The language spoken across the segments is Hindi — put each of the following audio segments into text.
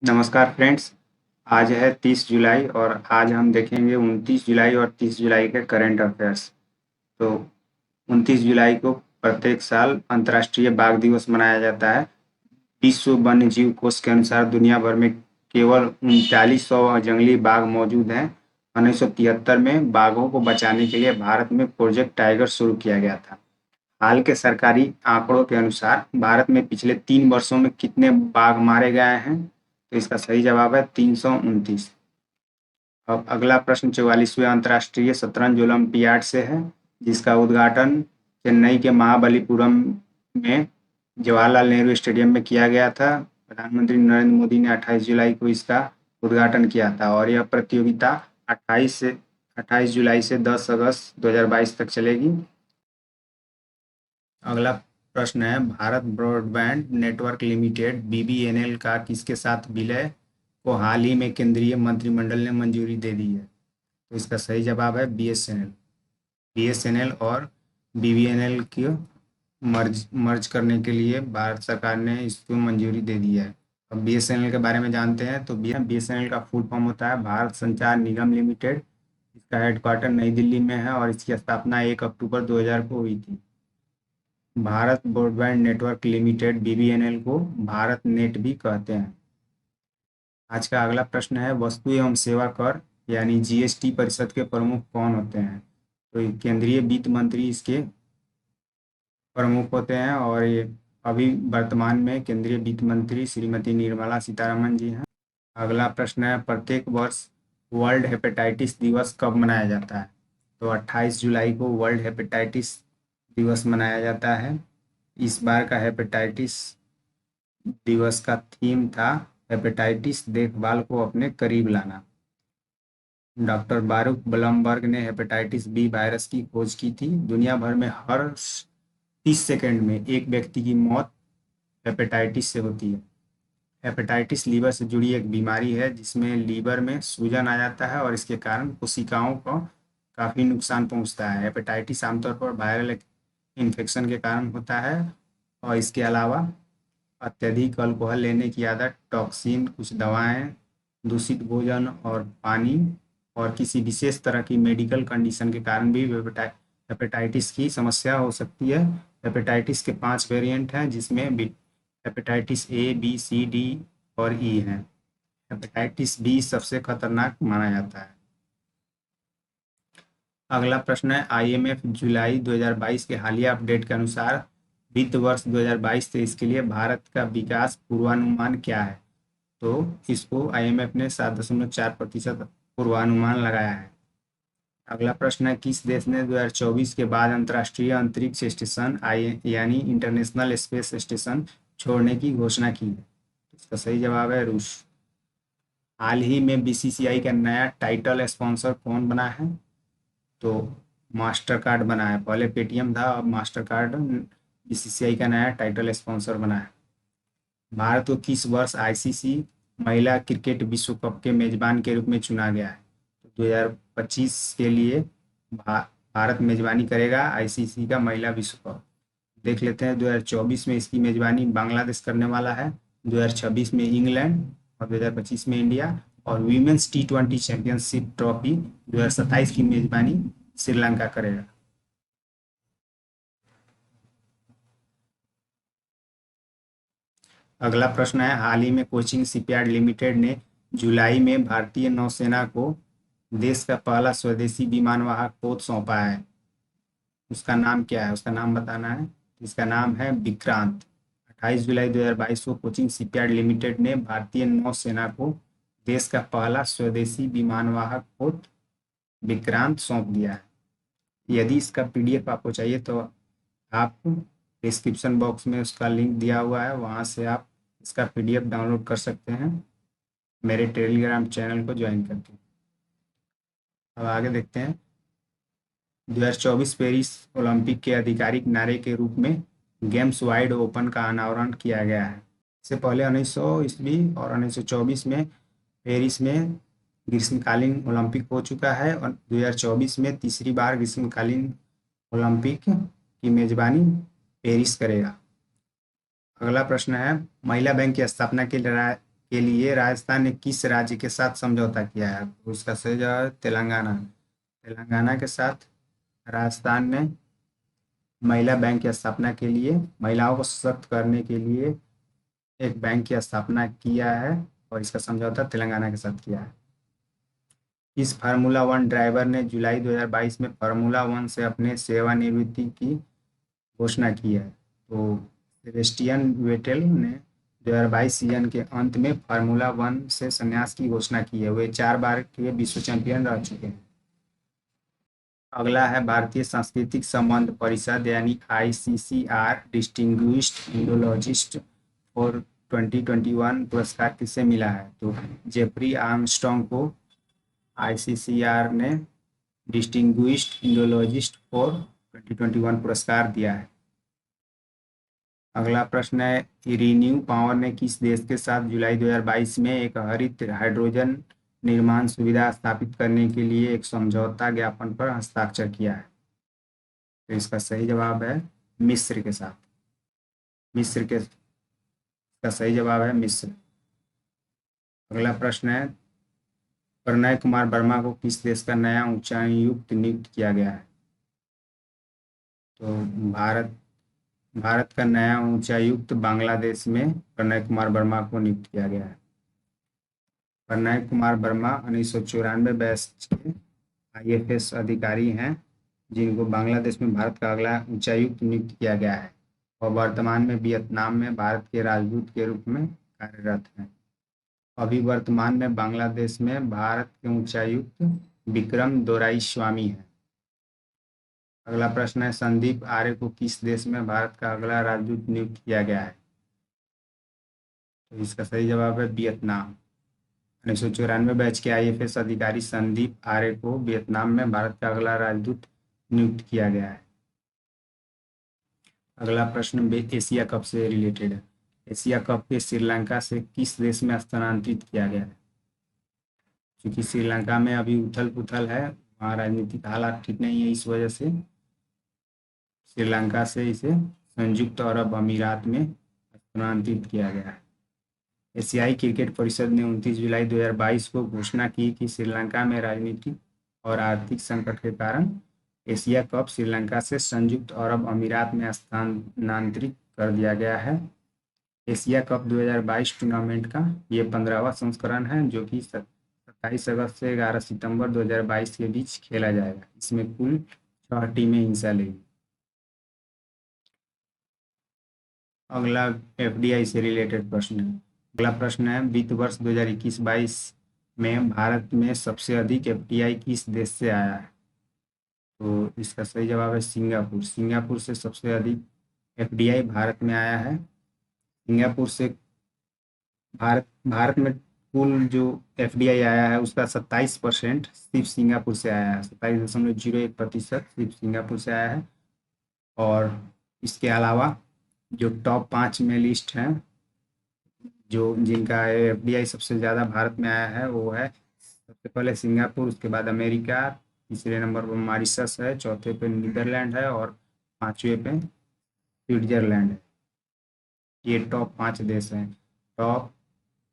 नमस्कार फ्रेंड्स। आज है 30 जुलाई और आज हम देखेंगे 29 जुलाई और 30 जुलाई के करंट अफेयर्स। तो 29 जुलाई को प्रत्येक साल अंतर्राष्ट्रीय बाघ दिवस मनाया जाता है। विश्व वन्य जीव कोष के अनुसार दुनिया भर में केवल 3900 जंगली बाघ मौजूद हैं। 1973 में बाघों को बचाने के लिए भारत में प्रोजेक्ट टाइगर शुरू किया गया था। हाल के सरकारी आंकड़ों के अनुसार भारत में पिछले 3 वर्षों में कितने बाघ मारे गए हैं? तो इसका सही जवाब है 329। अब अगला प्रश्न 44वें अंतर्राष्ट्रीय शतरंज ओलंपियाड से है, जिसका उद्घाटन चेन्नई के महाबलीपुरम में जवाहरलाल नेहरू स्टेडियम में किया गया था। प्रधानमंत्री नरेंद्र मोदी ने 28 जुलाई को इसका उद्घाटन किया था और यह प्रतियोगिता 28 जुलाई से 10 अगस्त 2022 तक चलेगी। अगला प्रश्न है, Bharat broadband network limited (BBNL) का किसके साथ विलय को हाल ही में केंद्रीय मंत्रिमंडल ने मंजूरी दे दी है? तो इसका सही जवाब है बीएसएनएल। बीएसएनएल और बीबीएनएल की मर्ज करने के लिए भारत सरकार ने इसको मंजूरी दे दी है। अब बीएसएनएल के बारे में जानते हैं। तो बीएसएनएल का फुल फॉर्म होता है भारत संचार निगम लिमिटेड। इसका हेडक्वार्टर नई दिल्ली में है और इसकी स्थापना 1 अक्टूबर 2000 को हुई थी। Bharat broadband network limited (BBNL) को भारत नेट भी कहते हैं। आज का अगला प्रश्न है, वस्तु एवं सेवा कर यानी जीएसटी परिषद के प्रमुख कौन होते हैं? तो ये केंद्रीय वित्त मंत्री इसके प्रमुख होते हैं और ये अभी वर्तमान में केंद्रीय वित्त मंत्री श्रीमती निर्मला सीतारमण जी हैं। अगला प्रश्न है, प्रत्येक वर्ष वर्ल्ड हेपेटाइटिस दिवस कब मनाया जाता है? तो 28 जुलाई को वर्ल्ड हेपेटाइटिस दिवस मनाया जाता है। इस बार का हेपेटाइटिस दिवस का थीम था हेपेटाइटिस देखभाल को अपने करीब लाना। डॉक्टर बारूक ब्लमबर्ग ने हेपेटाइटिस बी वायरस की खोज की थी। दुनिया भर में हर 30 सेकंड में एक व्यक्ति की मौत हेपेटाइटिस से होती है। हेपेटाइटिस लीवर से जुड़ी एक बीमारी है जिसमें लीवर में सूजन आ जाता है और इसके कारण कोशिकाओं को काफ़ी नुकसान पहुंचता है। हेपेटाइटिस आमतौर पर वायरल इन्फेक्शन के कारण होता है और इसके अलावा अत्यधिक अल्कोहल लेने की आदत, टॉक्सिन, कुछ दवाएं, दूषित भोजन और पानी और किसी विशेष तरह की मेडिकल कंडीशन के कारण भी हेपेटाइटिस की समस्या हो सकती है। हेपेटाइटिस के 5 वेरिएंट हैं जिसमें hepatitis A, B, C, D और ई हैं। हेपेटाइटिस बी सबसे खतरनाक माना जाता है। अगला प्रश्न है, आईएमएफ जुलाई 2022 के हालिया अपडेट के अनुसार वित्त वर्ष 2022-23 के लिए भारत का विकास पूर्वानुमान क्या है? तो इसको आईएमएफ ने 7.4% पूर्वानुमान लगाया है। अगला प्रश्न है, किस देश ने 2024 के बाद अंतर्राष्ट्रीय अंतरिक्ष स्टेशन यानी इंटरनेशनल स्पेस स्टेशन छोड़ने की घोषणा की है? इसका सही जवाब है रूस। हाल ही में बीसीसीआई का नया टाइटल स्पॉन्सर कौन बना है? तो मास्टर कार्ड बना है। पहले पेटीएम था, अब मास्टर कार्ड बीसीसीआई का नया टाइटल स्पॉन्सर बना है। भारत को किस वर्ष आईसीसी महिला क्रिकेट विश्व कप के मेजबान के रूप में चुना गया है? तो 2025 के लिए भारत मेजबानी करेगा आईसीसी का महिला विश्व कप। देख लेते हैं, 2024 में इसकी मेजबानी बांग्लादेश करने वाला है, 2026 में इंग्लैंड और 2025 में इंडिया। और वीमेंस T20 चैंपियनशिप ट्रॉफी 2027 की मेजबानी श्रीलंका करेगा। अगला प्रश्न है, हाल ही में कोचिन शिपयार्ड लिमिटेड ने जुलाई में भारतीय नौसेना को देश का पहला स्वदेशी विमानवाहक पोत सौंपा है। उसका नाम क्या है? उसका नाम बताना है। इसका नाम है विक्रांत। 28 जुलाई 2022 को कोचिन शिपयार्ड लिमिटेड ने भारतीय नौसेना को देश का पहला स्वदेशी विमानवाहक पोत विक्रांत सौंप दिया है। यदि इसका पीडीएफ आपको चाहिए तो आप डिस्क्रिप्शन बॉक्स में उसका लिंक दिया हुआ है, वहाँ से आप इसका पीडीएफ डाउनलोड कर सकते हैं मेरे टेलीग्राम चैनल को ज्वाइन करके। अब आगे देखते हैं, 2024 पेरिस ओलंपिक के आधिकारिक नारे के रूप में गेम्स वाइड ओपन का अनावरण किया गया है। इससे पहले 1900 ईस्वी और 1924 में पेरिस में ग्रीष्मकालीन ओलंपिक हो चुका है और 2024 में तीसरी बार ग्रीष्मकालीन ओलंपिक की मेजबानी पेरिस करेगा। अगला प्रश्न है, महिला बैंक की स्थापना के लिए राजस्थान ने किस राज्य के साथ समझौता किया है? तो इसका सही जवाब है तेलंगाना। तेलंगाना के साथ राजस्थान ने महिला बैंक की स्थापना के लिए, महिलाओं को सशक्त करने के लिए एक बैंक की स्थापना किया है और इसका समझौता तेलंगाना के साथ किया है। इस फार्मूला वन ड्राइवर ने जुलाई 2022 में फार्मूला वन से अपने सेवानिवृत्ति की घोषणा की है। तो सेबेस्टियन वेटेल ने 2022 सीजन के अंत में फार्मूला वन से संन्यास की घोषणा की है। वे 4 बार के विश्व चैंपियन रह चुके हैं। अगला है, भारतीय सांस्कृतिक संबंध परिषद यानी ICCR डिस्टिंग्विश्ड इंडोलॉजिस्ट फॉर 2021 पुरस्कार किसे मिला है? तो जेफरी आर्मस्ट्रॉन्ग को ICCR ने डिस्टिंग्विश्ड इंडोलॉजिस्ट फॉर 2021 पुरस्कार दिया है। अगला प्रश्न है, रिन्यू पावर ने किस देश के साथ जुलाई 2022 में एक हरित हाइड्रोजन निर्माण सुविधा स्थापित करने के लिए एक समझौता ज्ञापन पर हस्ताक्षर किया है? तो इसका सही जवाब है मिस्र के साथ। मिस्र के इसका सही जवाब है मिस्र। अगला प्रश्न है, प्रणय कुमार वर्मा को किस देश का नया उच्चायुक्त नियुक्त किया गया है? तो भारत का नया उच्चायुक्त बांग्लादेश में प्रणय कुमार वर्मा को नियुक्त किया गया है। प्रणय कुमार वर्मा 1994 बैच के IFS अधिकारी हैं जिनको बांग्लादेश में भारत का अगला उच्चायुक्त नियुक्त किया गया है और वर्तमान में वियतनाम में भारत के राजदूत के रूप में कार्यरत हैं। अभी वर्तमान में बांग्लादेश में भारत के उच्चायुक्त विक्रम दोराईस्वामी हैं। अगला प्रश्न है, संदीप आर्य को किस देश में भारत का अगला राजदूत नियुक्त किया गया है? तो इसका सही जवाब है वियतनाम। 1994 बैच के IFS अधिकारी संदीप आर्य को वियतनाम में भारत का अगला राजदूत नियुक्त किया गया है। अगला प्रश्न एशिया कप से रिलेटेड है। एशिया कप के श्रीलंका से किस देश में स्थानांतरित किया गया है? क्योंकि श्रीलंका में अभी उथल पुथल है, वहाँ राजनीतिक हालात ठीक नहीं है, इस वजह से श्रीलंका से इसे संयुक्त अरब अमीरात में स्थानांतरित किया गया है। एशियाई क्रिकेट परिषद ने 29 जुलाई 2022 को घोषणा की कि श्रीलंका में राजनीतिक और आर्थिक संकट के कारण एशिया कप श्रीलंका से संयुक्त अरब अमीरात में स्थानांतरित कर दिया गया है। एशिया कप 2022 टूर्नामेंट का ये 15वां संस्करण है जो कि 27 अगस्त से 11 सितंबर 2022 के बीच खेला जाएगा। इसमें कुल 6 टीमें हिस्सा लेंगी। अगला FDI से रिलेटेड प्रश्न है। अगला प्रश्न है, वित्त वर्ष 2021-22 में भारत में सबसे अधिक FDI किस देश से आया है? तो इसका सही जवाब है सिंगापुर। सिंगापुर से सबसे अधिक FDI भारत में आया है। सिंगापुर से भारत में कुल जो FDI आया है उसका 27% सिर्फ सिंगापुर से आया है। 27.01% सिर्फ सिंगापुर से आया है। और इसके अलावा जो टॉप 5 में लिस्ट हैं जो जिनका FDI सबसे ज़्यादा भारत में आया है वो है सबसे पहले सिंगापुर, उसके बाद अमेरिका, तीसरे नंबर पर मॉरिशस है, चौथे पे नीदरलैंड है और 5वें पे स्विट्जरलैंड है। ये टॉप 5 देश हैं। टॉप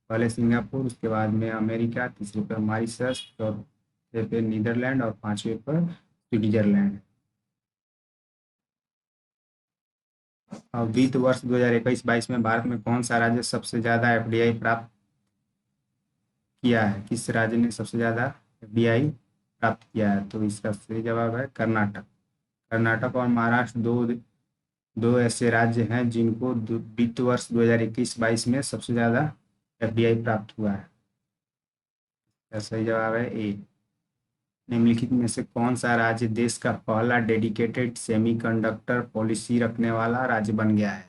पहले सिंगापुर, उसके बाद में अमेरिका, तीसरे पे मॉरिशस, चौथे पे नीदरलैंड और 5वें पर स्विट्जरलैंड। वित्त वर्ष 2021-22 में भारत में कौन सा राज्य सबसे ज़्यादा FDI प्राप्त किया है? किस राज्य ने सबसे ज़्यादा FDI प्राप्त किया है? तो इसका सही जवाब है कर्नाटक। कर्नाटक और महाराष्ट्र दो ऐसे राज्य हैं जिनको वित्त वर्ष 2021-22 में सबसे ज़्यादा FDI प्राप्त हुआ है। इसका सही जवाब है A। निम्नलिखित में से कौन सा राज्य देश का पहला डेडिकेटेड सेमीकंडक्टर पॉलिसी रखने वाला राज्य बन गया है?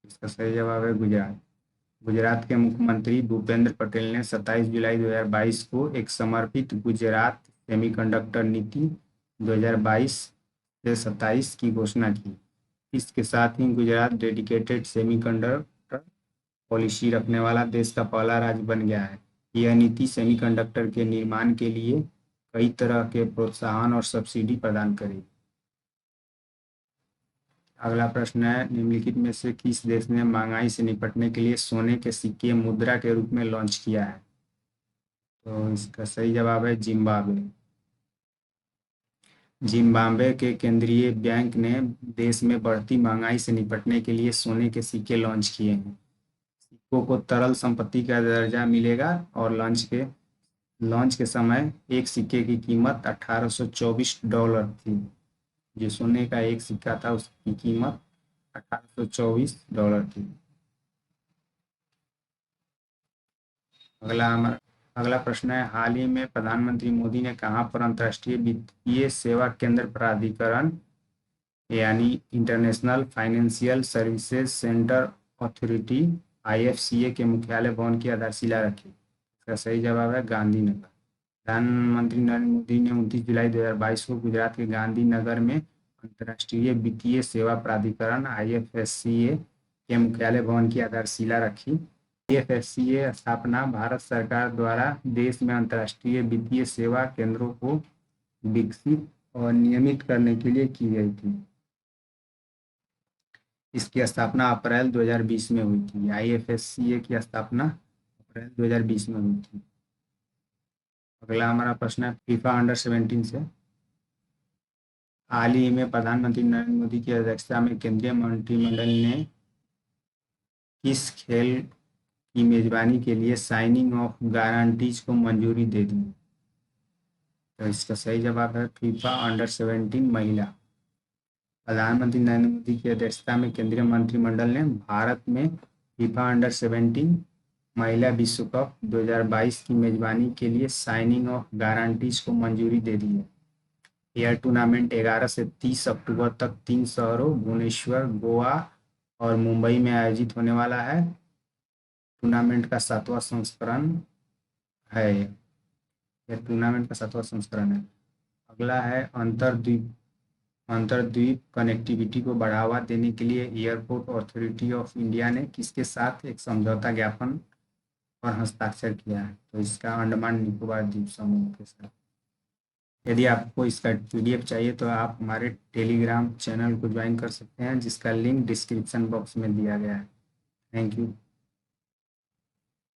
इसका सही जवाब है गुजरात। गुजरात के मुख्यमंत्री भूपेंद्र पटेल ने 27 जुलाई 2022 को एक समर्पित गुजरात सेमीकंडक्टर नीति 2022 से 27 की घोषणा की। इसके साथ ही गुजरात डेडिकेटेड सेमीकंडक्टर पॉलिसी रखने वाला देश का पहला राज्य बन गया है। यह नीति सेमीकंडक्टर के निर्माण के लिए कई तरह के प्रोत्साहन और सब्सिडी प्रदान करेगी। अगला प्रश्न है, निम्नलिखित में से किस देश ने महंगाई से निपटने के लिए सोने के सिक्के मुद्रा के रूप में लॉन्च किया है? तो इसका सही जवाब है जिम्बाब्वे। जिम्बाब्वे के केंद्रीय बैंक ने देश में बढ़ती महंगाई से निपटने के लिए सोने के सिक्के लॉन्च किए हैं। सिक्कों को तरल संपत्ति का दर्जा मिलेगा और लॉन्च के समय एक सिक्के की कीमत $1824 थी। जो सोने का एक सिक्का था उसकी कीमत $1824 थी। अगला प्रश्न है, हाल ही में प्रधानमंत्री मोदी ने कहां पर अंतर्राष्ट्रीय वित्तीय सेवा केंद्र प्राधिकरण यानी international financial services centre authority IFCA के मुख्यालय भवन की आधारशिला रखी? इसका सही जवाब है गांधीनगर। प्रधानमंत्री नरेंद्र मोदी ने 29 जुलाई 2022 को गुजरात के गांधीनगर में अंतर्राष्ट्रीय वित्तीय सेवा प्राधिकरण IFSCA के मुख्यालय भवन की आधारशिला रखी। IFSCA स्थापना भारत सरकार द्वारा देश में अंतर्राष्ट्रीय वित्तीय सेवा केंद्रों को विकसित और नियमित करने के लिए की गई थी। इसकी स्थापना अप्रैल 2020 में हुई थी। IFSCA की स्थापना अप्रैल 2020 में हुई थी। अगला हमारा प्रश्न है फीफा अंडर-17 से। हाल ही में प्रधानमंत्री नरेंद्र मोदी की अध्यक्षता में केंद्रीय मंत्रिमंडल ने किस खेल की मेजबानी के लिए साइनिंग ऑफ गारंटीज को मंजूरी दे दी? तो इसका सही जवाब है फीफा अंडर-17 महिला। प्रधानमंत्री नरेंद्र मोदी की अध्यक्षता में केंद्रीय मंत्रिमंडल ने भारत में फीफा अंडर-17 महिला विश्व कप 2022 की मेजबानी के लिए साइनिंग ऑफ गारंटीज को मंजूरी दे दी है। यह टूर्नामेंट 11 से 30 अक्टूबर तक 3 शहरों भुवनेश्वर, गोवा और मुंबई में आयोजित होने वाला है। टूर्नामेंट का 7वां संस्करण है। यह टूर्नामेंट का 7वां संस्करण है। अगला है अंतर्द्वीप कनेक्टिविटी को बढ़ावा देने के लिए एयरपोर्ट अथॉरिटी ऑफ इंडिया ने किसके साथ एक समझौता ज्ञापन पर हस्ताक्षर किया है? तो इसका अंडमान निकोबार द्वीप समूह के साथ। यदि आपको इसका PDF चाहिए तो आप हमारे टेलीग्राम चैनल को ज्वाइन कर सकते हैं, जिसका लिंक डिस्क्रिप्शन बॉक्स में दिया गया है। Thank you.